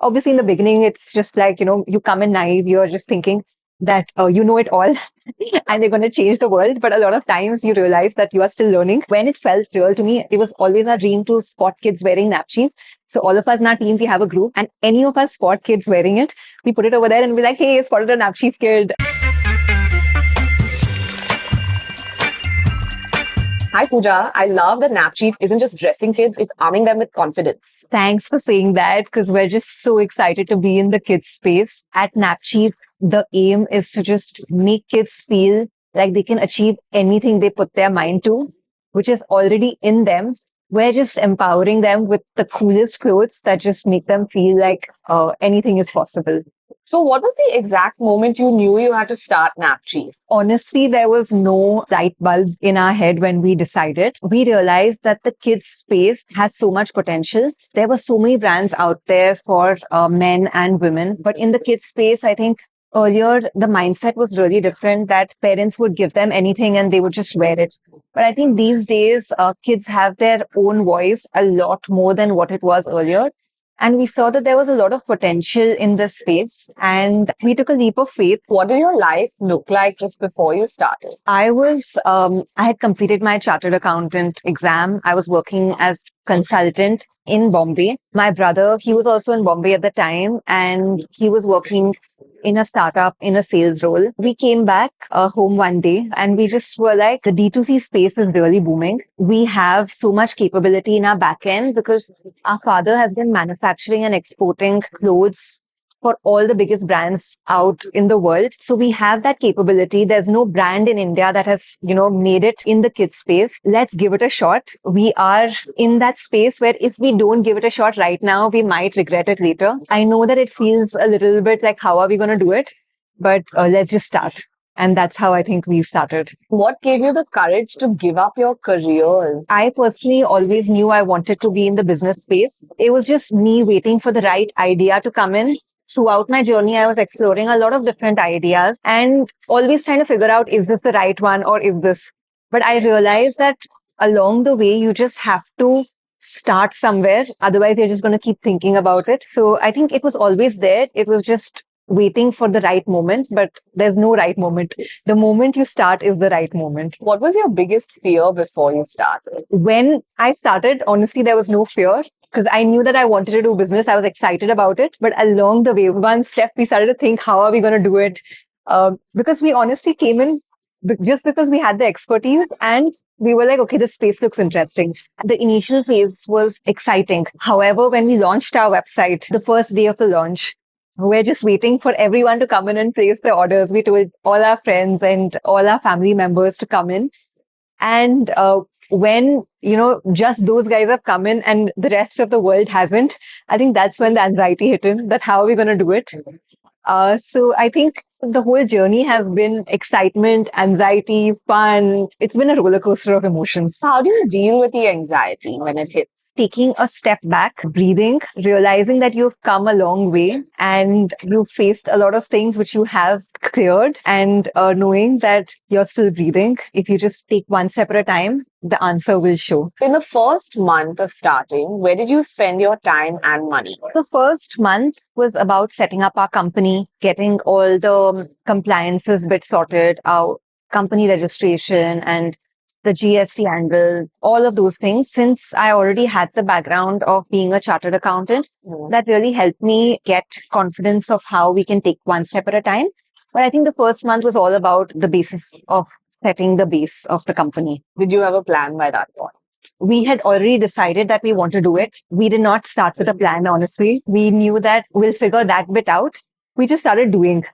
Obviously, in the beginning, it's just like, you come in naive, you're just thinking that you know it all and you're going to change the world. But a lot of times you realize that you are still learning. When it felt real to me, it was always our dream to spot kids wearing napchief. So all of us in our team, we have a group, and any of us spot kids wearing it, we put it over there and we're like, hey, spotted a napchief kid. Hi, Pooja. I love that Napchief isn't just dressing kids, it's arming them with confidence. Thanks for saying that, because we're just so excited to be in the kids space. At Napchief, the aim is to just make kids feel like they can achieve anything they put their mind to, which is already in them. We're just empowering them with the coolest clothes that just make them feel like anything is possible. So, what was the exact moment you knew you had to start Napchief? Honestly, there was no light bulb in our head when we decided. We realized that the kids space has so much potential. There were so many brands out there for men and women. But in the kids space, I think earlier the mindset was really different, that parents would give them anything and they would just wear it. But I think these days, kids have their own voice a lot more than what it was earlier. And we saw that there was a lot of potential in this space, and we took a leap of faith. What did your life look like just before you started? I had completed my chartered accountant exam. I was working as consultant in Bombay. My brother, he was also in Bombay at the time, and he was working in a startup in a sales role. We came back home one day and we just were like, the D2C space is really booming. We have so much capability in our back end because our father has been manufacturing and exporting clothes for all the biggest brands out in the world. So we have that capability. There's no brand in India that has, made it in the kids space. Let's give it a shot. We are in that space where if we don't give it a shot right now, we might regret it later. I know that it feels a little bit like, how are we going to do it? But let's just start. And that's how I think we started. What gave you the courage to give up your careers? I personally always knew I wanted to be in the business space. It was just me waiting for the right idea to come in. Throughout my journey, I was exploring a lot of different ideas and always trying to figure out, is this the right one or is this? But I realized that along the way, you just have to start somewhere. Otherwise, you're just going to keep thinking about it. So I think it was always there. It was just waiting for the right moment, but there's no right moment. The moment you start is the right moment. What was your biggest fear before you started? When I started, honestly, there was no fear because I knew that I wanted to do business. I was excited about it. But along the way, one step, we started to think, how are we going to do it? Because we honestly came in just because we had the expertise and we were like, okay, this space looks interesting. The initial phase was exciting. However, when we launched our website, the first day of the launch, we're just waiting for everyone to come in and place their orders. We told all our friends and all our family members to come in. And when, just those guys have come in and the rest of the world hasn't, I think that's when the anxiety hit in, that how are we going to do it? So I think the whole journey has been excitement, anxiety, fun. It's been a roller coaster of emotions. How do you deal with the anxiety when it hits? Taking a step back, breathing, realizing that you've come a long way and you've faced a lot of things which you have cleared, and knowing that you're still breathing. If you just take one step at a time, the answer will show. In the first month of starting, where did you spend your time and money? The first month was about setting up our company, getting all the compliances bit sorted, our company registration and the GST angle, all of those things. Since I already had the background of being a chartered accountant, that really helped me get confidence of how we can take one step at a time. But I think the first month was all about the basis of setting the base of the company. Did you have a plan by that point? We had already decided that we want to do it. We did not start with a plan, honestly. We knew that we'll figure that bit out. We just started doing,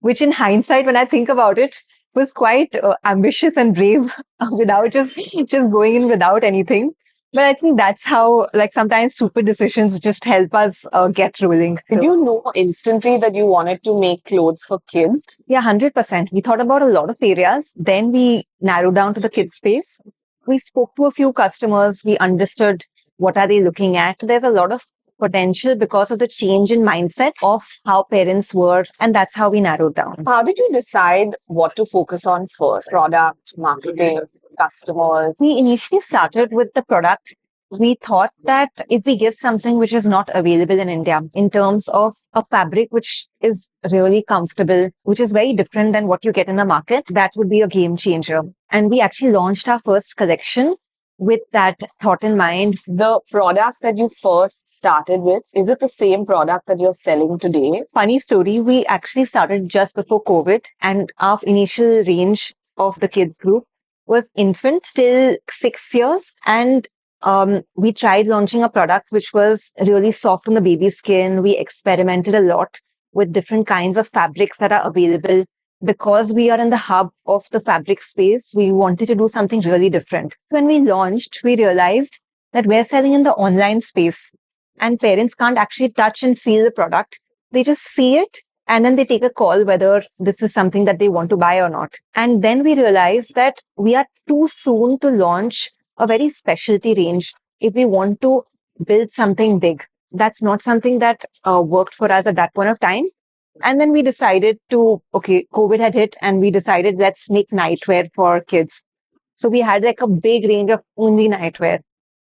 which in hindsight, when I think about it, was quite ambitious and brave without just going in without anything. But I think that's how, sometimes stupid decisions just help us get rolling. Did you know instantly that you wanted to make clothes for kids? Yeah, 100%. We thought about a lot of areas. Then we narrowed down to the kids space. We spoke to a few customers. We understood what are they looking at. There's a lot of potential because of the change in mindset of how parents were. And that's how we narrowed down. How did you decide what to focus on first? Product, marketing, customers? We initially started with the product We thought that if we give something which is not available in India in terms of a fabric which is really comfortable, which is very different than what you get in the market, that would be a game changer. And we actually launched our first collection with that thought in mind. The product that you first started with, is it the same product that you're selling today? Funny story, we actually started just before COVID, and our initial range of the kids group was infant till 6 years. And we tried launching a product which was really soft on the baby skin. We experimented a lot with different kinds of fabrics that are available. Because we are in the hub of the fabric space, we wanted to do something really different. When we launched, we realized that we're selling in the online space and parents can't actually touch and feel the product. They just see it and then they take a call whether this is something that they want to buy or not. And then we realized that we are too soon to launch a very specialty range if we want to build something big. That's not something that worked for us at that point of time. And then we decided COVID had hit and we decided let's make nightwear for kids. So we had like a big range of only nightwear.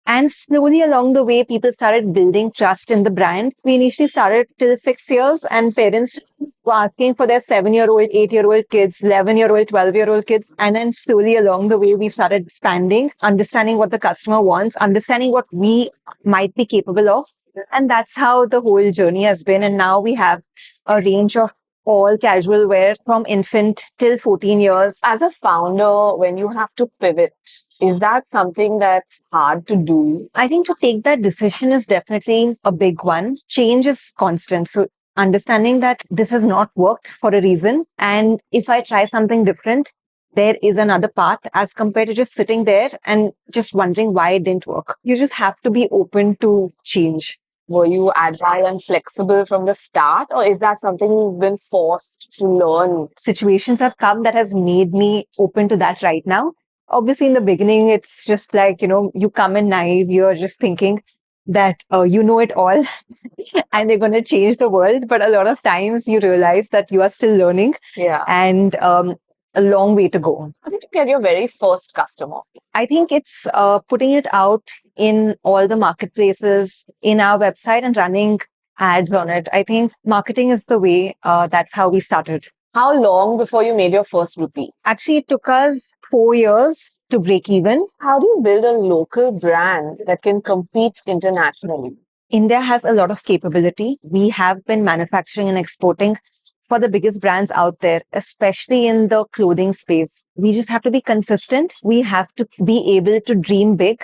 And slowly along the way, people started building trust in the brand. We initially started till 6 years, and parents were asking for their 7-year-old, 8-year-old kids, 11-year-old, 12-year-old kids. And then slowly along the way, we started expanding, understanding what the customer wants, understanding what we might be capable of. And that's how the whole journey has been. And now we have a range of all casual wear from infant till 14 years. As a founder, when you have to pivot, is that something that's hard to do? I think to take that decision is definitely a big one. Change is constant. So understanding that this has not worked for a reason. And if I try something different, there is another path as compared to just sitting there and just wondering why it didn't work. You just have to be open to change. Were you agile and flexible from the start, or is that something you've been forced to learn? Situations have come that has made me open to that right now. Obviously, in the beginning, it's just like, you come in naive, you're just thinking that you know it all and they're going to change the world. But a lot of times you realize that you are still learning and a long way to go. How did you get your very first customer? I think it's putting it out in all the marketplaces, in our website and running ads on it. I think marketing is the way. That's how we started. How long before you made your first rupee? Actually, it took us 4 years to break even. How do you build a local brand that can compete internationally? India has a lot of capability. We have been manufacturing and exporting for the biggest brands out there, especially in the clothing space. We just have to be consistent. We have to be able to dream big.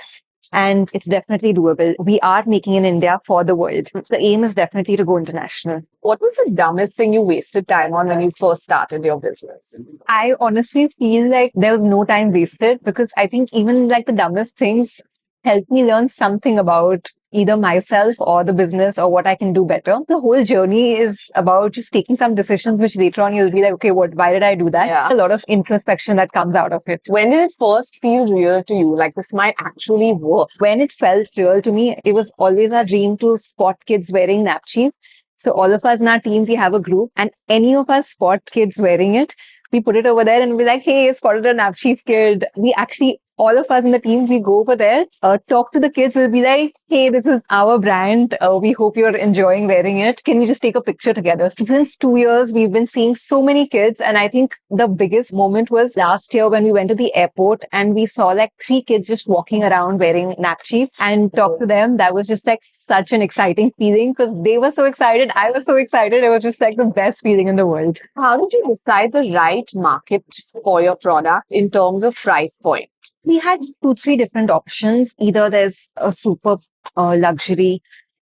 And it's definitely doable. We are making in India for the world. The aim is definitely to go international. What was the dumbest thing you wasted time on when you first started your business? I honestly feel like there was no time wasted because I think even like the dumbest things helped me learn something about either myself or the business or what I can do better. The whole journey is about just taking some decisions which later on you'll be like, okay, why did I do that? Yeah. A lot of introspection that comes out of it. When did it first feel real to you? Like this might actually work? When it felt real to me, it was always our dream to spot kids wearing napchi. So all of us in our team, we have a group and any of us spot kids wearing it. We put it over there and we're like, hey, spotted a napchi kid. We actually, all of us in the team, we go over there, talk to the kids. We'll be like, hey, this is our brand. We hope you're enjoying wearing it. Can we just take a picture together? So since 2 years, we've been seeing so many kids. And I think the biggest moment was last year when we went to the airport and we saw like 3 kids just walking around wearing napchi and talk to them. That was just like such an exciting feeling because they were so excited. I was so excited. It was just like the best feeling in the world. How did you decide the right market for your product in terms of price point? We had 2-3 different options. Either there's a super luxury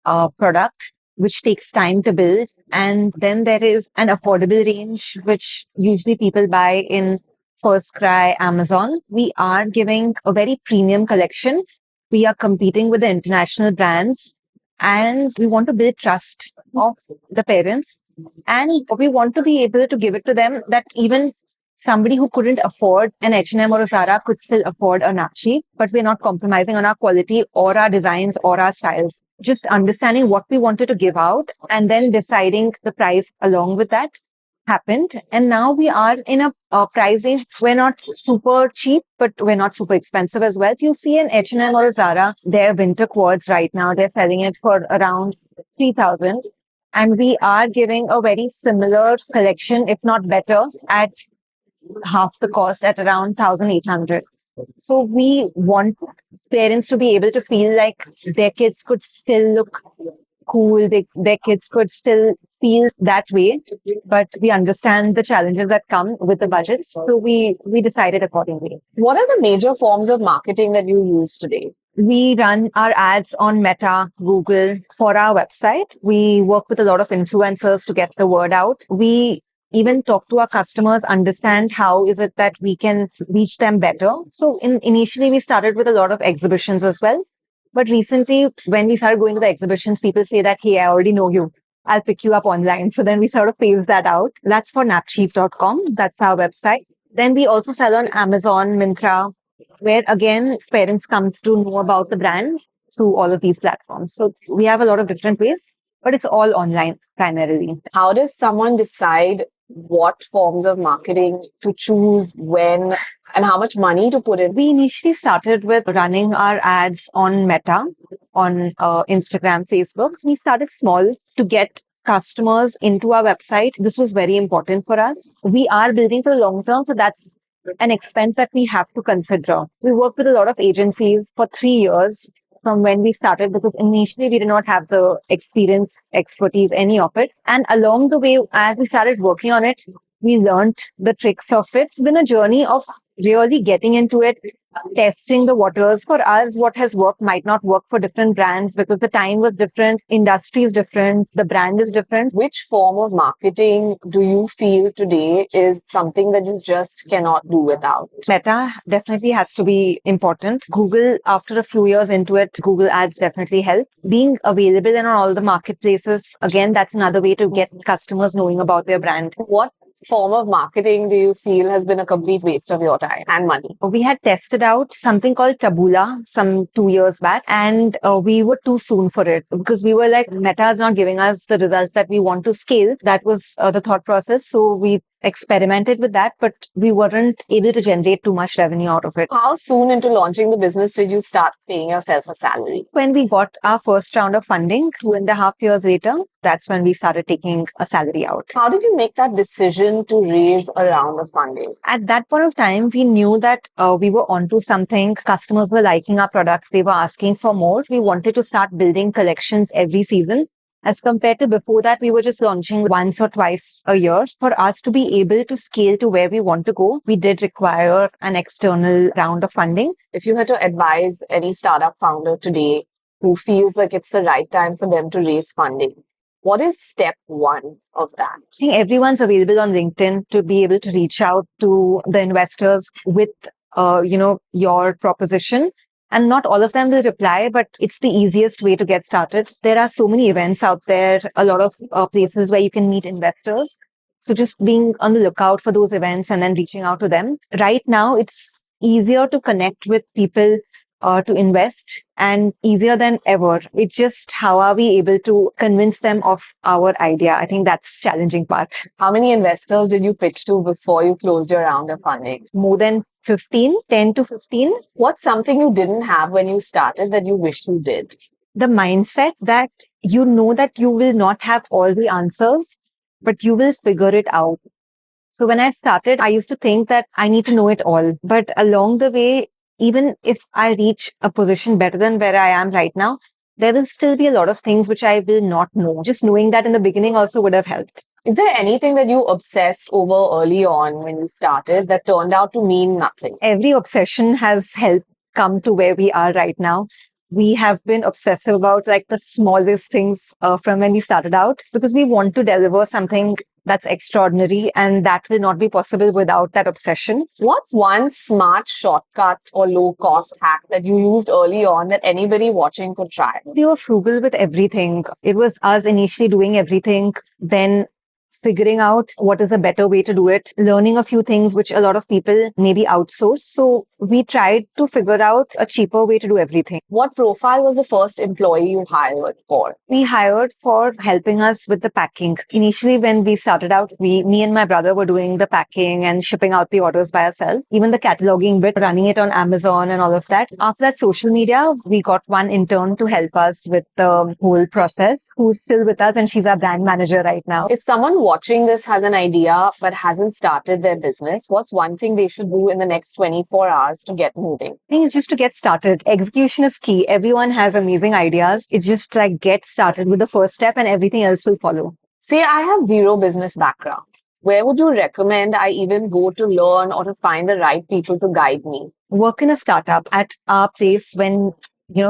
product, which takes time to build. And then there is an affordable range, which usually people buy in First Cry, Amazon. We are giving a very premium collection. We are competing with the international brands and we want to build trust of the parents. And we want to be able to give it to them that even somebody who couldn't afford an H&M or a Zara could still afford a napchi, but we're not compromising on our quality or our designs or our styles. Just understanding what we wanted to give out and then deciding the price along with that. happened. And now we are in a price range. We're not super cheap, but we're not super expensive as well. If you see an H&M or a Zara, their winter quads right now, they're selling it for around 3,000. And we are giving a very similar collection, if not better, at half the cost at around 1,800. So we want parents to be able to feel like their kids could still look cool, their kids could still feel that way, but we understand the challenges that come with the budgets. So we decided accordingly. What are the major forms of marketing that you use today? We run our ads on Meta, Google for our website. We work with a lot of influencers to get the word out. We even talk to our customers, understand how is it that we can reach them better. So initially we started with a lot of exhibitions as well. But recently, when we started going to the exhibitions, people say that, hey, I already know you. I'll pick you up online. So then we sort of phased that out. That's for napchief.com. That's our website. Then we also sell on Amazon, Myntra, where again, parents come to know about the brand through all of these platforms. So we have a lot of different ways, but it's all online primarily. How does someone decide what forms of marketing to choose, when, and how much money to put in? We initially started with running our ads on Meta, on Instagram, Facebook. We started small to get customers into our website. This was very important for us. We are building for the long term, so that's an expense that we have to consider. We worked with a lot of agencies for 3 years from when we started, because initially we did not have the experience, expertise, any of it. And along the way, as we started working on it, we learned the tricks of it. It's been a journey of really getting into it, testing the waters. For us, what has worked might not work for different brands because the time was different, industry is different, the brand is different. Which form of marketing do you feel today is something that you just cannot do without? Meta definitely has to be important. Google, after a few years into it, Google ads definitely help. Being available in all the marketplaces, again, that's another way to get customers knowing about their brand. What form of marketing do you feel has been a complete waste of your time and money? We had tested out something called Taboola some 2 years back, and we were too soon for it because we were like, Meta is not giving us the results that we want to scale. That was the thought process. So we experimented with that, but we weren't able to generate too much revenue out of it. How soon into launching the business did you start paying yourself a salary? When we got our first round of funding, 2.5 years later, that's when we started taking a salary out. How did you make that decision to raise a round of funding? At that point of time, we knew that we were onto something. Customers were liking our products. They were asking for more. We wanted to start building collections every season. As compared to before that, we were just launching once or twice a year. For us to be able to scale to where we want to go, we did require an external round of funding. If you had to advise any startup founder today who feels like it's the right time for them to raise funding, what is step one of that? I think everyone's available on LinkedIn to be able to reach out to the investors with, your proposition. And not all of them will reply, but it's the easiest way to get started. There are so many events out there, a lot of places where you can meet investors. So just being on the lookout for those events and then reaching out to them. Right now, it's easier to connect with people to invest and easier than ever. It's just how are we able to convince them of our idea? I think that's the challenging part. How many investors did you pitch to before you closed your round of funding? More than 15, 10 to 15. What's something you didn't have when you started that you wish you did? The mindset that you know that you will not have all the answers, but you will figure it out. So when I started, I used to think that I need to know it all. But along the way, even if I reach a position better than where I am right now, there will still be a lot of things which I will not know. Just knowing that in the beginning also would have helped. Is there anything that you obsessed over early on when you started that turned out to mean nothing? Every obsession has helped come to where we are right now. We have been obsessive about like the smallest things from when we started out because we want to deliver something that's extraordinary, and that will not be possible without that obsession. What's one smart shortcut or low cost hack that you used early on that anybody watching could try? We were frugal with everything. It was us initially doing everything. Then figuring out what is a better way to do it, learning a few things which a lot of people maybe outsource. So we tried to figure out a cheaper way to do everything. What profile was the first employee you hired for? We hired for helping us with the packing. Initially, when we started out, me and my brother were doing the packing and shipping out the orders by ourselves. Even the cataloging bit, running it on Amazon and all of that. After that, social media, we got one intern to help us with the whole process, who's still with us, and she's our brand manager right now. If someone watching this has an idea but hasn't started their business, what's one thing they should do in the next 24 hours to get moving? I think it's just to get started. Execution is key. Everyone has amazing ideas. It's just like get started with the first step and everything else will follow. Say I have zero business background. Where would you recommend I even go to learn or to find the right people to guide me? Work in a startup. At our place, when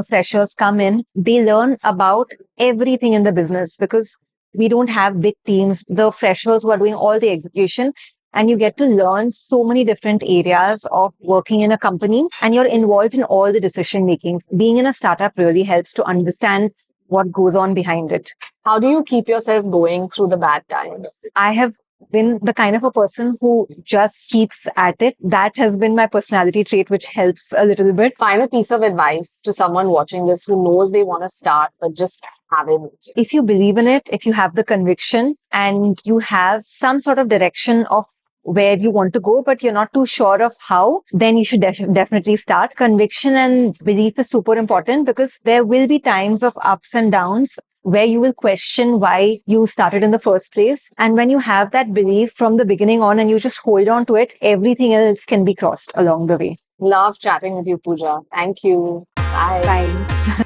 freshers come in, they learn about everything in the business because we don't have big teams. The freshers who are doing all the execution, and you get to learn so many different areas of working in a company, and you're involved in all the decision makings. Being in a startup really helps to understand what goes on behind it. How do you keep yourself going through the bad times? I have been the kind of a person who just keeps at it. That has been my personality trait, which helps a little bit. Final piece of advice to someone watching this who knows they want to start but just haven't. If you believe in it, if you have the conviction and you have some sort of direction of where you want to go, but you're not too sure of how, then you should definitely start. Conviction and belief is super important because there will be times of ups and downs where you will question why you started in the first place. And when you have that belief from the beginning on and you just hold on to it, everything else can be crossed along the way. Love chatting with you, Pooja. Thank you. Bye. Bye.